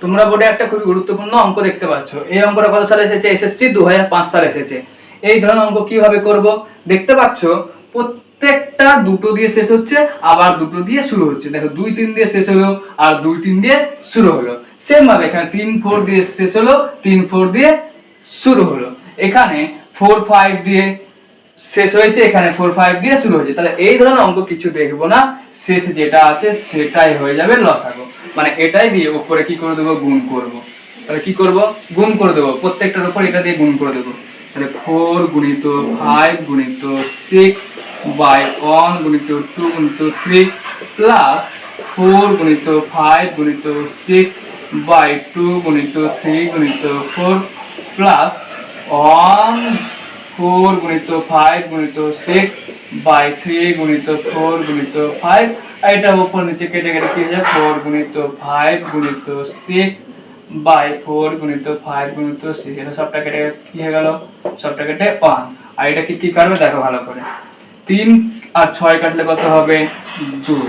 তোমরা বোর্ডে একটা খুবই গুরুত্বপূর্ণ অঙ্ক দেখতে পাচ্ছ। এই অঙ্কটা কত সালে এসেছে? এসএসসি 2005 সালে এসেছে। এই ধরনের অঙ্ক কিভাবে করব দেখতে পাচ্ছ, প্রত্যেকটা দুটো দিয়ে শেষ হচ্ছে, আবার দুটো দিয়ে শুরু হচ্ছে। দেখো 2 3 দিয়ে শেষ হলো আর 2 3 দিয়ে শুরু হলো। সেম ভাবে এখানে 3 4 দিয়ে শেষ হলো, 3 4 দিয়ে শুরু হলো। এখানে 4 5 দিয়ে শেষ হয়েছে, এখানে 4 5 দিয়ে শুরু হয়েছে। তাহলে এই ধরনের অঙ্ক কিছু দেখবো না, শেষে যেটা আছে সেটাই হয়ে যাবে লসাগু। মানে এটাই দিয়ে উপরে কি করে দেবো? গুণ করব। তাহলে কি করব? গুণ করে দেবো, প্রত্যেকটার উপর এটা দিয়ে গুণ করে দেবো। তাহলে 4 গুণিত 5 গুণিত 6 বাই 1 গুণিত 2 গুণিত 3 প্লাস 4 গুণিত 5 গুণিত 6 বাই 2 গুণিত 3 গুণিত 4 প্লাস 1 4 গুণিত 5 গুণিত 6 বাই 3 গুণিত 4 গুণিত 5। আর এটা উপর নিচে কেটে কেটে কি হয়ে যায়? 4 গুণিত 5 গুণিত 6 বাই 4 গুণিত 5 গুণিত 6। এটা সবটা কেটে কি হয়ে গেল? সবটা কেটে 1। আর এটা কি কাটবে দেখো ভালো করে। 3 আর 6 কাটলে কত হবে? 2।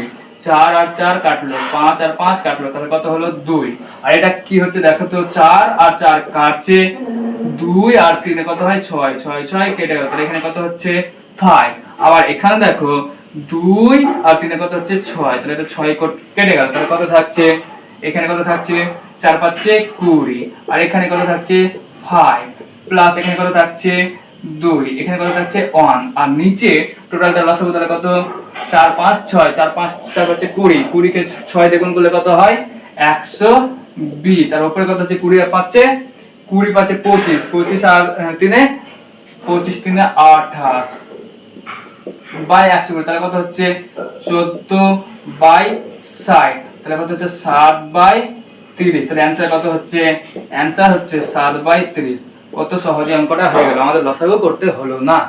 4 আর 4 কাটলো, 5 আর 5 কাটলো, তাহলে কত হলো? 2। আর এটা কি হচ্ছে দেখো তো, 4 আর 4 কাটছে, 2 আর 3 এ কত হয়? 6 6 6 কেটে গেল, তাহলে এখানে কত হচ্ছে? 5। আবার এখানে দেখো 2 আর 3 এ কত হচ্ছে? 6, তাহলে এটা 6 কেটে গেল, তাহলে কত থাকছে? এখানে কত থাকছে? 4 5 20। আর এখানে কত থাকছে? 5 প্লাস এখানে কত থাকছে? 2। এখানে কত থাকছে? 1। আর নিচে টোটালটা লসাগু তাহলে কত? 4 5 6, 4 5 4 হচ্ছে 20, 20 কে 6 দিয়ে গুণ করলে কত হয়? 120। আর উপরে কত হচ্ছে? 20 আর 5 20 5 25, 25 আর 3 25 3 28 বাই 120, তাহলে কত হচ্ছে? 14 বাই 60, তাহলে কত হচ্ছে? 7 বাই 30। তাহলে অ্যানসার কত হচ্ছে? অ্যানসার হচ্ছে 7 বাই 30। কত সহজে অঙ্কটা হয়ে গেল, আমাদের লসাগু করতে হলো না।